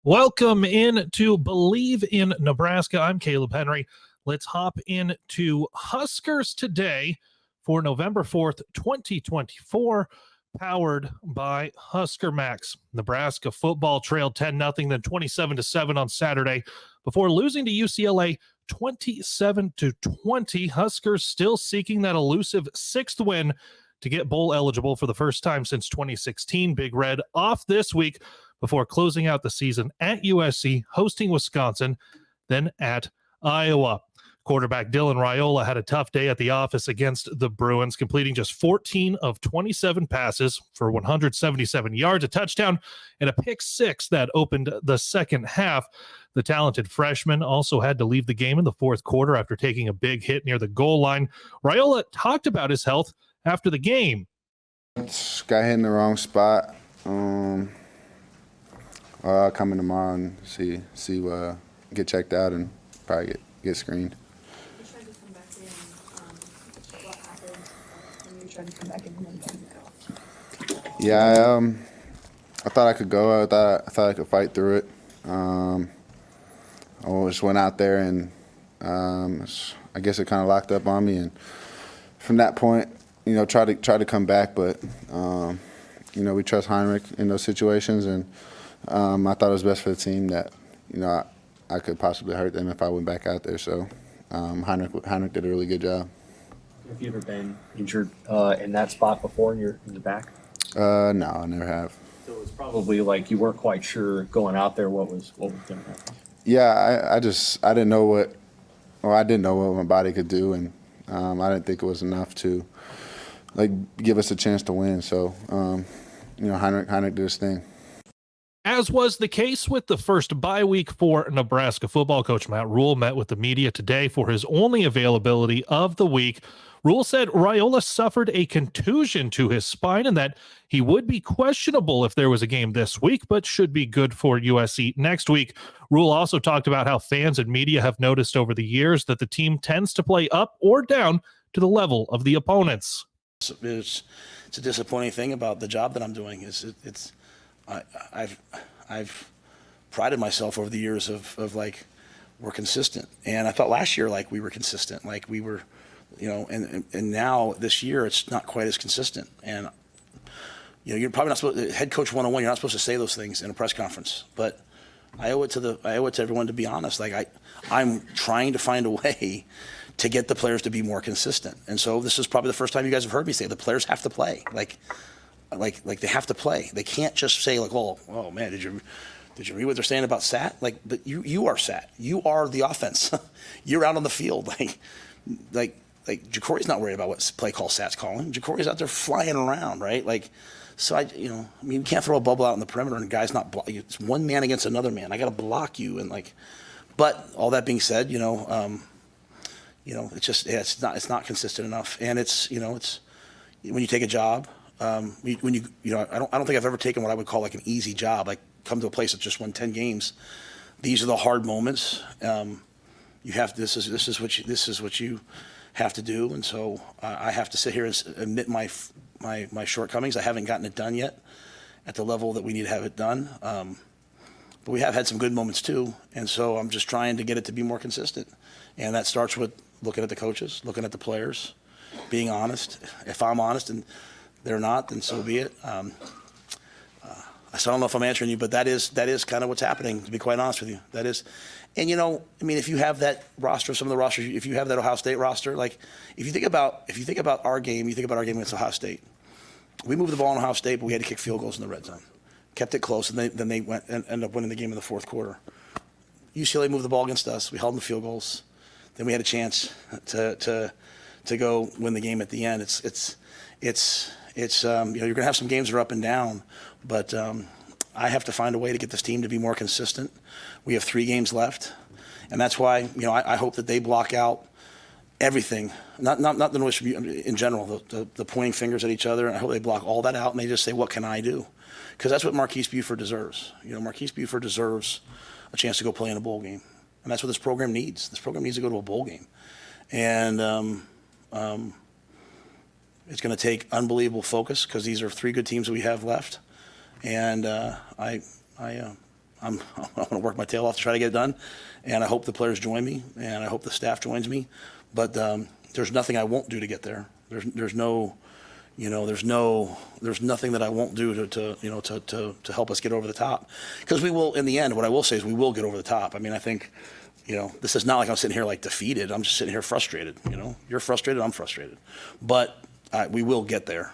Welcome in to Believe in Nebraska. I'm Kaleb Henry. Let's hop into Huskers today for November 4th, 2024, powered by Husker Max. Nebraska football trailed 10-0, then 27-7 on Saturday before losing to UCLA 27-20. Huskers still seeking that elusive sixth win to get bowl eligible for the first time since 2016. Big Red off this week before closing out the season at USC, hosting Wisconsin, then at Iowa. Quarterback Dylan Raiola had a tough day at the office against the Bruins, completing just 14 of 27 passes for 177 yards, a touchdown, and a pick six that opened the second half. The talented freshman also had to leave the game in the fourth quarter after taking a big hit near the goal line. Raiola talked about his health after the game. Got hit in the wrong spot. I'll come in tomorrow and see get checked out and probably get screened. You tried to come back in. What happened when you tried to come back in? Yeah, I thought I could go. I thought I could fight through it. I just went out there and I guess it kind of locked up on me, and from that point, try to come back, but we trust Heinrich in those situations, and I thought it was best for the team that I could possibly hurt them if I went back out there. So Heinrich did a really good job. Have you ever been injured in that spot before in your back? No, I never have. So it was probably like you weren't quite sure going out there what was going to happen. Yeah, I didn't know what my body could do, and I didn't think it was enough to give us a chance to win. So Heinrich did his thing. As was the case with the first bye week for Nebraska football, Coach Matt Rhule met with the media today for his only availability of the week. Rhule said Raiola suffered a contusion to his spine and that he would be questionable if there was a game this week, but should be good for USC next week. Rhule also talked about how fans and media have noticed over the years that the team tends to play up or down to the level of the opponents. It's a disappointing thing about the job that I'm doing. I've prided myself over the years of we're consistent, and I thought last year we were consistent, we were, and now this year it's not quite as consistent. And you're probably not supposed, head coach 101, you're not supposed to say those things in a press conference, but I owe it to everyone to be honest. I'm trying to find a way to get the players to be more consistent, and so this is probably the first time you guys have heard me say the players have to play. They have to play. They can't just say oh man, did you read what they're saying about Sat? But you are Sat. You are the offense. You're out on the field. Jacory's not worried about what play call Sat's calling. Jacory's out there flying around, right? So you can't throw a bubble out in the perimeter and a guy's not block. It's one man against another man. I got to block you But all that being said, it's just it's not consistent enough, and it's when you take a job. I don't think I've ever taken what I would call an easy job. Come to a place that's just won 10 games. These are the hard moments. This is what you have to do, and so I have to sit here and admit my shortcomings. I haven't gotten it done yet at the level that we need to have it done. But we have had some good moments too, and so I'm just trying to get it to be more consistent, and that starts with looking at the coaches, looking at the players, being honest. If I'm honest and they're not, then so be it. I still don't know if I'm answering you, but that is kind of what's happening, to be quite honest with you. That is, and if you have that roster, some of the rosters, if you have that Ohio State roster, if you think about our game, you think about our game against Ohio State. We moved the ball in Ohio State, but we had to kick field goals in the red zone. Kept it close, and then they ended up winning the game in the fourth quarter. UCLA moved the ball against us. We held them to field goals. Then we had a chance to go win the game at the end. You're going to have some games that are up and down, but I have to find a way to get this team to be more consistent. We have 3 games left, and that's why I hope that they block out everything, not the noise from you in general, the pointing fingers at each other. I hope they block all that out and they just say, what can I do? Because that's what Marquise Buford deserves. Marquise Buford deserves a chance to go play in a bowl game, and that's what this program needs. This program needs to go to a bowl game, and it's going to take unbelievable focus because these are 3 good teams that we have left, and I'm I'm going to work my tail off to try to get it done, and I hope the players join me, and I hope the staff joins me. But there's nothing I won't do to get there. There's no, there's nothing that I won't do to help us get over the top. Because we will, in the end, what I will say is we will get over the top. I mean, I think, this is not like I'm sitting here like defeated. I'm just sitting here frustrated. You're frustrated, I'm frustrated, but we will get there.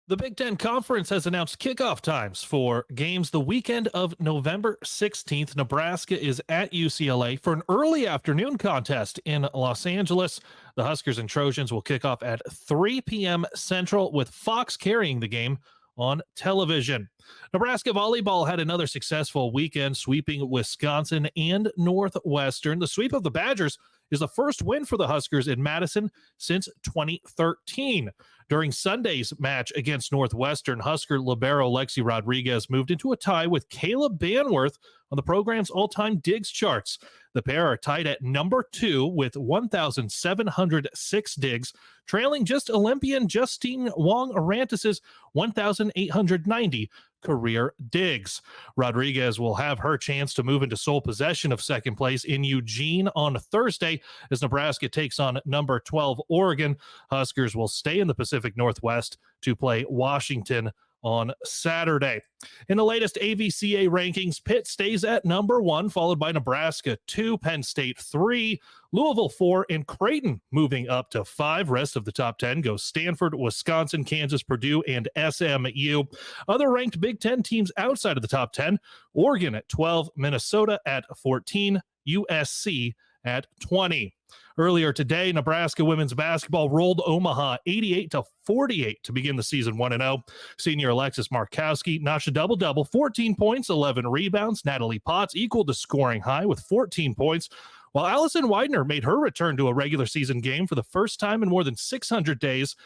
The Big Ten Conference has announced kickoff times for games the weekend of November 16th. Nebraska is at UCLA for an early afternoon contest in Los Angeles. The Huskers and Trojans will kick off at 3 p.m. Central, with Fox carrying the game on television. Nebraska volleyball had another successful weekend, sweeping Wisconsin and Northwestern. The sweep of the Badgers is the first win for the Huskers in Madison since 2013. During Sunday's match against Northwestern, Husker libero Lexi Rodriguez moved into a tie with Caleb Banworth on the program's all-time digs charts. The pair are tied at number 2 with 1,706 digs, trailing just Olympian Justine Wong-Arantes' 1,890 career digs. Rodriguez will have her chance to move into sole possession of second place in Eugene on Thursday as Nebraska takes on number 12 Oregon. Huskers will stay in the Pacific Northwest to play Washington on Saturday. In the latest AVCA rankings, Pitt stays at number 1, followed by Nebraska 2, Penn State 3, Louisville 4, and Creighton moving up to 5. Rest of the top 10 goes Stanford, Wisconsin, Kansas, Purdue, and SMU. Other ranked Big Ten teams outside of the top 10, Oregon at 12, Minnesota at 14, USC at 20. Earlier today, Nebraska women's basketball rolled Omaha 88-48 to begin the season 1-0. Senior Alexis Markowski notched a double-double, 14 points, 11 rebounds. Natalie Potts equaled the scoring high with 14 points, while Allison Widener made her return to a regular season game for the first time in more than 600 days,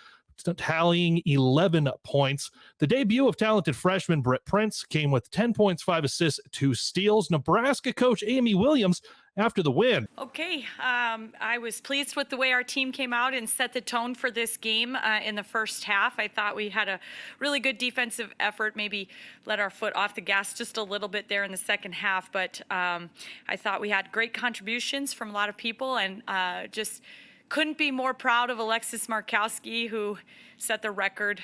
tallying 11 points. The debut of talented freshman Britt Prince came with 10 points, 5 assists, 2 steals. Nebraska coach Amy Williams after the win. Okay, I was pleased with the way our team came out and set the tone for this game in the first half. I thought we had a really good defensive effort, maybe let our foot off the gas just a little bit there in the second half, but I thought we had great contributions from a lot of people, and just couldn't be more proud of Alexis Markowski, who set the record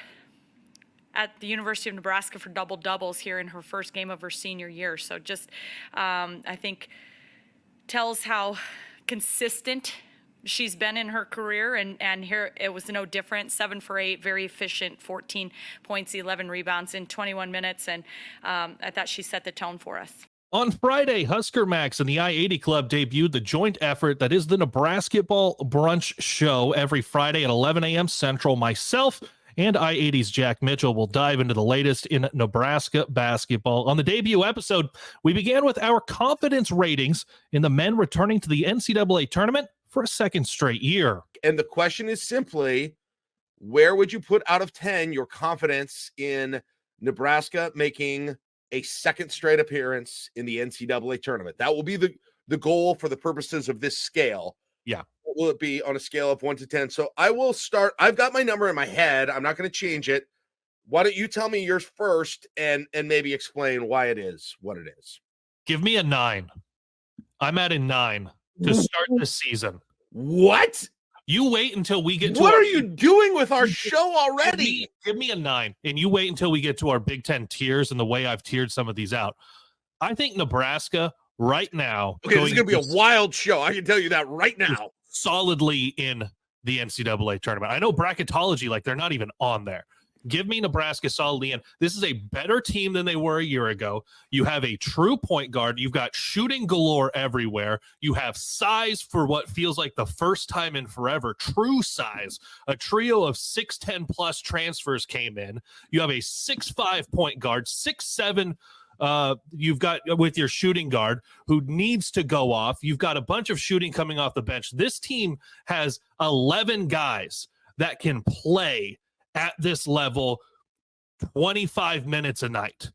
at the University of Nebraska for double doubles here in her first game of her senior year. So just, I think, tells how consistent she's been in her career, and here it was no different. 7 for 8, very efficient, 14 points, 11 rebounds in 21 minutes, and I thought she set the tone for us. On Friday, Husker Max and the I-80 Club debuted the joint effort that is the Nebraska Ball Brunch Show every Friday at 11 a.m. Central. Myself and I-80's Jack Mitchell will dive into the latest in Nebraska basketball. On the debut episode, we began with our confidence ratings in the men returning to the NCAA tournament for a second straight year. And the question is simply, where would you put out of 10 your confidence in Nebraska making a second straight appearance in the NCAA tournament? That will be the goal for the purposes of this scale. Yeah. What will it be on a scale of 1 to 10? So I will start. I've got my number in my head. I'm not going to change it. Why don't you tell me yours first and maybe explain why it is what it is? Give me a 9. I'm at a 9 to start this season. What? You wait until we get to what are you doing with our show already? Give me a 9, and you wait until we get to our Big Ten tiers and the way I've tiered some of these out. I think Nebraska right now. Okay, this is going to be a wild show. I can tell you that right now. Solidly in the NCAA tournament. I know bracketology, like they're not even on there. Give me Nebraska solidly in. This is a better team than they were a year ago. You have a true point guard. You've got shooting galore everywhere. You have size for what feels like the first time in forever. True size. A trio of 6'10 plus transfers came in. You have a 6'5 point guard, 6'7 you've got with your shooting guard who needs to go off. You've got a bunch of shooting coming off the bench. This team has 11 guys that can play at this level 25 minutes a night.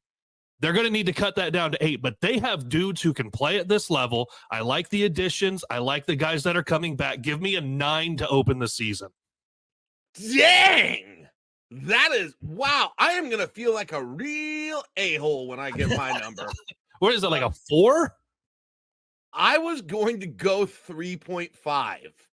They're going to need to cut that down to 8, but they have dudes who can play at this level. I like the additions. I like the guys that are coming back. Give me a 9 to open the season. Dang! That is, wow. I am going to feel like a real a-hole when I get my number. What is it, like a 4? I was going to go 3.5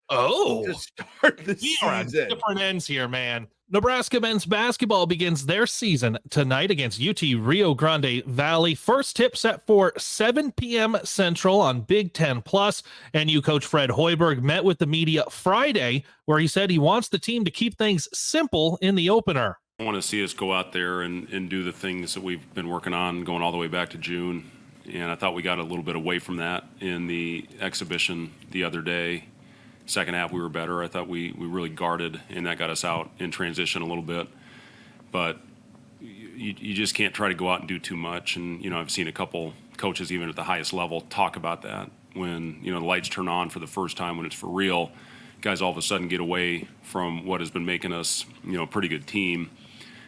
Oh, to start the we are on season. different ends here, man. Nebraska men's basketball begins their season tonight against UT Rio Grande Valley. First tip set for 7 p.m. Central on Big Ten Plus. NU coach Fred Hoiberg met with the media Friday, where he said he wants the team to keep things simple in the opener. I want to see us go out there and do the things that we've been working on going all the way back to June. And I thought we got a little bit away from that in the exhibition the other day. Second half, we were better. I thought we really guarded, and that got us out in transition a little bit. But you just can't try to go out and do too much. And, I've seen a couple coaches, even at the highest level, talk about that. When, the lights turn on for the first time, when it's for real, guys all of a sudden get away from what has been making us, a pretty good team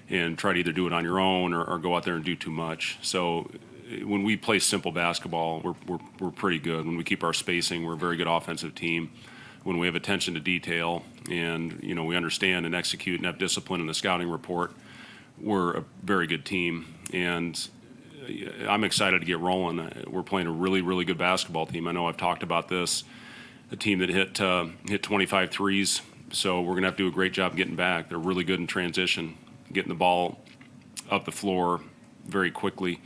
and try to either do it on your own or go out there and do too much. So when we play simple basketball, we're pretty good. When we keep our spacing, we're a very good offensive team. When we have attention to detail and, we understand and execute and have discipline in the scouting report, we're a very good team. And I'm excited to get rolling. We're playing a really, really good basketball team. I know I've talked about this, a team that hit 25 threes. So we're going to have to do a great job getting back. They're really good in transition, getting the ball up the floor very quickly.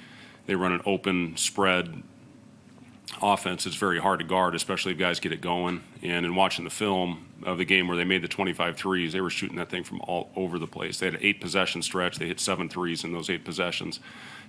They run an open spread offense. It's very hard to guard, especially if guys get it going. And in watching the film of the game where they made the 25 threes, they were shooting that thing from all over the place. They had an 8-possession stretch. They hit 7 threes in those 8 possessions.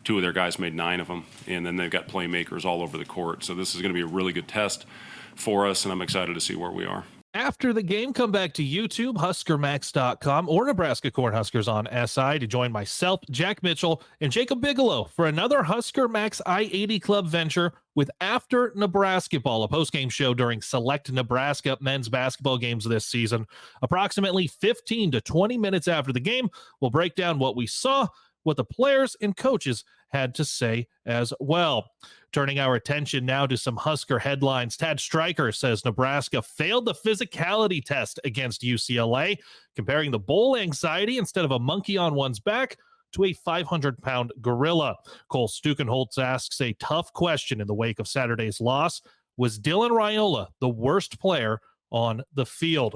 2 of their guys made 9 of them. And then they've got playmakers all over the court. So this is going to be a really good test for us, and I'm excited to see where we are. After the game, come back to YouTube, HuskerMax.com, or Nebraska Cornhuskers on SI to join myself, Jack Mitchell, and Jacob Bigelow for another Husker Max I-80 Club venture with After Nebraska Ball, a postgame show during select Nebraska men's basketball games this season. Approximately 15 to 20 minutes after the game, we'll break down what we saw, what the players and coaches had to say as well. Turning our attention now to some Husker headlines. Tad Stryker says Nebraska failed the physicality test against UCLA, comparing the bowl anxiety instead of a monkey on one's back to a 500-pound gorilla. Cole Stukenholtz asks a tough question in the wake of Saturday's loss. Was Dylan Raiola the worst player on the field?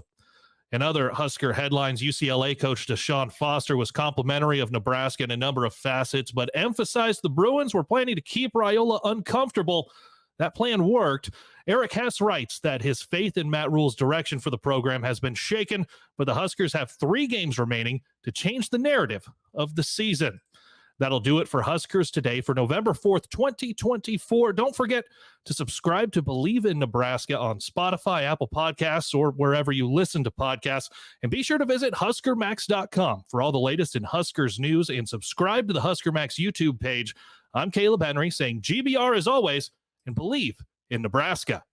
In other Husker headlines, UCLA coach Deshaun Foster was complimentary of Nebraska in a number of facets, but emphasized the Bruins were planning to keep Raiola uncomfortable. That plan worked. Eric Hess writes that his faith in Matt Rhule's direction for the program has been shaken, but the Huskers have 3 games remaining to change the narrative of the season. That'll do it for Huskers Today for November 4th, 2024. Don't forget to subscribe to Believe in Nebraska on Spotify, Apple Podcasts, or wherever you listen to podcasts. And be sure to visit HuskerMax.com for all the latest in Huskers news and subscribe to the Husker Max YouTube page. I'm Kaleb Henry saying GBR as always and believe in Nebraska.